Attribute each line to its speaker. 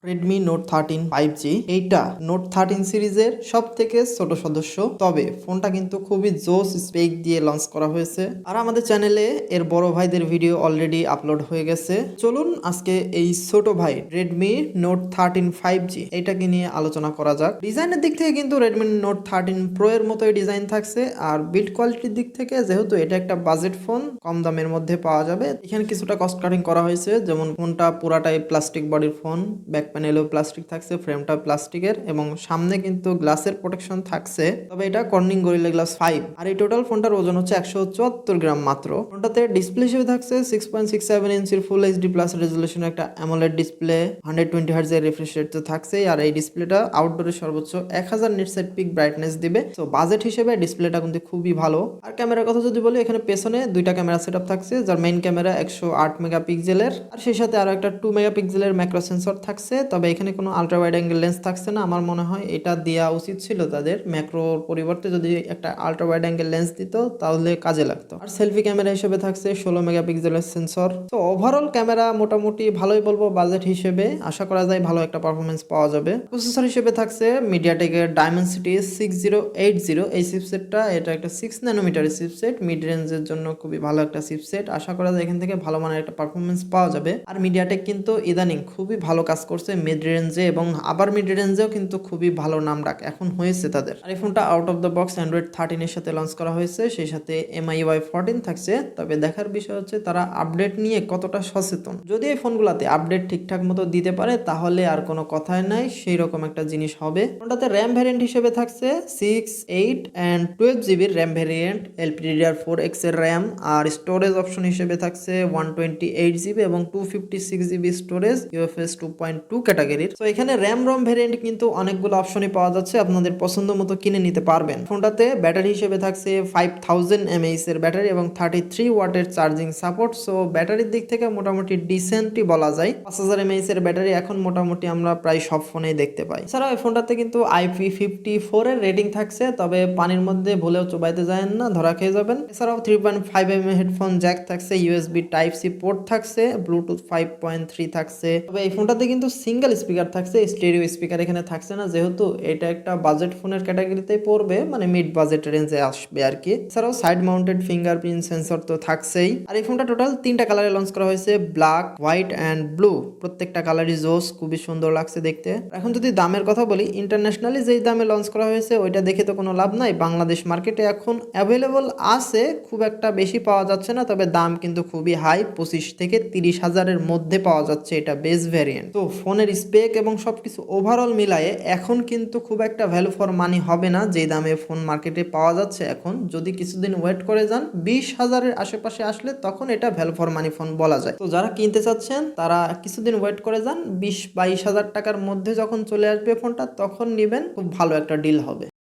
Speaker 1: Redmi Note 13 5G এইটা note 13 সিরিজের সব থেকে ছোট সদস্য, তবে ফোনটা কিন্তু খুবই জোস স্পেক দিয়ে লঞ্চ করা হয়েছে। আর আমাদের চ্যানেলে এর বড় ভাইদের ভিডিও অলরেডি আপলোড হয়ে গেছে। চলুন আজকে এই ছোট ভাই Redmi Note 13 5G এইটাকে নিয়ে আলোচনা করা যাক। ডিজাইনের দিক থেকে কিন্তু Redmi Note 13 Pro এর মতোই ডিজাইন থাকছে, আর বিল্ড কোয়ালিটির দিক থেকে যেহেতু এটা একটা বাজেট ফোন, কম দামের মধ্যে পাওয়া যাবে, এখানে কিছুটা কস্ট কাটিং করা হয়েছে। যেমন ফোনটা পুরাটাই প্লাস্টিক বডির ফোন, ব্যাক প্যানেলেও প্লাস্টিক থাকছে, ফ্রেমটা প্লাস্টিকের এবং সামনে কিন্তু গ্লাসের প্রোটেকশন থাকছে। তবে এটা কর্নিং গরিলা গ্লাস 5, আর এই টোটাল ফোনটার ওজন হচ্ছে 174 গ্রাম মাত্র। ফোনটাতে ডিসপ্লে হিসেবে থাকছে 6.67 ইঞ্চির ফুল এইচডি প্লাস রেজলিউশনের একটা অ্যামোলেড ডিসপ্লে, 120 হার্জ এর রিফ্রেশ রেট তো থাকছেই, আর এই ডিসপ্লেটা আউটডোরে সর্বোচ্চ 1000 নিটসের পিক ব্রাইটনেস দিবে। তো বাজেট হিসেবে ডিসপ্লেটা কিন্তু খুবই ভালো। আর ক্যামেরার কথা যদি বলি, এখানে পেছনে দুইটা ক্যামেরা সেটআপ থাকছে, যার মেইন ক্যামেরা 108 মেগাপিক্সেলের, আর সেই সাথে আরো একটা 2 মেগাপিক্সেলের ম্যাক্রো সেন্সর থাকছে। তবে এখানে কোনো আলট্রা ওয়াইড অ্যাঙ্গেল লেন্স থাকছে না। আমার মনে হয় এটা দেওয়া উচিত ছিল তাদের, ম্যাক্রোর পরিবর্তে যদি একটা আলট্রা ওয়াইড অ্যাঙ্গেল লেন্স দিত তাহলে কাজে লাগতো। আর সেলফি ক্যামেরা হিসেবে থাকছে 16 মেগাপিক্সেলের সেন্সর। তো ওভারঅল ক্যামেরা মোটামুটি ভালোই বলবো বাজেট হিসেবে। আশা করা যায় ভালো একটা পারফরমেন্স পাওয়া যাবে। প্রসেসর হিসেবে থাকছে মিডিয়াটেকের ডায়মেনসিটি 6080। এই চিপসেটটা এটা একটা 6 ন্যানোমিটারের চিপসেট, মিড রেঞ্জের জন্য খুবই ভালো একটা চিপসেট। আশা করা যায় এখান থেকে ভালো মানের একটা পারফরমেন্স পাওয়া যাবে। আর মিডিয়াটেক কিন্তু ইদানিং খুবই ভালো কাজ করছে মিড রেঞ্জে, এবং আবার মিড রেঞ্জেও কিন্তু খুবই ভালো নাম ডাক এখন হয়েছে তাদের। আর এই ফোনটা out of the box Android 13 এর সাথে লঞ্চ করা হয়েছে, সেই সাথে MIUI 14 থাকছে। তবে দেখার বিষয় হচ্ছে তারা আপডেট নিয়ে কতটা সচেতন। যদি এই ফোনগুলোতে আপডেট ঠিকঠাক মতো দিতে পারে তাহলে আর কোনো কথাই নাই, সেই রকম একটা জিনিস হবে। ফোনটাতে র্যাম ভ্যারিয়েন্ট হিসেবে থাকছে 6, 8 অ্যান্ড 12 জিবির র্যাম ভ্যারিয়েন্ট, LPDDR4X এর র্যাম। আর স্টোরেজ অপশন হিসেবে থাকছে 128 জিবি এবং 256 জিবি স্টোরেজ, UFS 2.2 ক্যাটাগরির। তো এখানে র্যাম রম ভ্যারিয়েন্ট কিন্তু অনেকগুলো অপশনই পাওয়া যাচ্ছে, আপনাদের পছন্দ মতো কিনে নিতে পারবেন। ফোনটাতে ব্যাটারি হিসেবে থাকছে 5000 mAh এর ব্যাটারি এবং 33 ওয়াটের চার্জিং সাপোর্ট। সো ব্যাটারির দিক থেকে মোটামুটি ডিসেন্টই বলা যায়। 5000 mAh এর ব্যাটারি এখন মোটামুটি আমরা প্রায় সব ফোনেই দেখতে পাই। এছাড়াও এই ফোনটাতে কিন্তু IP54 এর রেটিং থাকছে, তবে পানির মধ্যে ভুলেও চুবাইতে যায় না, ধরা খেয়ে যাবেন। এছাড়াও 3.5mm হেডফোন জ্যাক থাকছে, USB Type-C পোর্ট থাকছে, ব্লুটুথ 5.3 থাকছে। তবে এই ফোনটাতে কিন্তু সিঙ্গেল স্পিকার থাকছে, স্টেরিও স্পিকার এখানে থাকছে না, যেহেতু এটা একটা বাজেট ফোনের ক্যাটাগরিতেই পড়বে, মানে মিড বাজেট রেঞ্জে আসবে আর কি। এছাড়াও সাইড মাউন্টেড ফিঙ্গারপ্রিন্ট সেন্সর তো থাকছেই। আর এই ফোনটা টোটাল 3টা কালারে লঞ্চ করা হয়েছে, ব্ল্যাক, হোয়াইট অ্যান্ড ব্লু। প্রত্যেকটা কালারই জোস, খুবই সুন্দর লাগছে দেখতে। এখন যদি দামের কথা বলি, ইন্টারন্যাশনালি যেই দামে লঞ্চ করা হয়েছে ওইটা দেখে তো কোনো লাভ নাই। বাংলাদেশ মার্কেটে এখন অ্যাভেলেবল আছে, খুব একটা বেশি পাওয়া যাচ্ছে না, তবে দাম কিন্তু খুবই হাই, 25 থেকে 30 হাজারের মধ্যে পাওয়া যাচ্ছে এটা বেস ভ্যারিয়েন্ট। তো ফোনের স্পেক এবং সবকিছু ওভারঅল মিলায়ে এখন কিন্তু খুব একটা ভ্যালু ফর মানি হবে না যে দামে ফোন মার্কেটে পাওয়া যাচ্ছে এখন। যদি কিছুদিন ওয়েট করে যান, 20 হাজারের আশেপাশে আসলে তখন এটা ভ্যালু ফর মানি ফোন বলা যায়। তো যারা কিনতে চাচ্ছেন তারা কিছুদিন ওয়েট করে যান, 20-22 হাজার টাকার মধ্যে যখন চলে আসবে ফোনটা তখন নেবেন, খুব ভালো একটা ডিল হবে।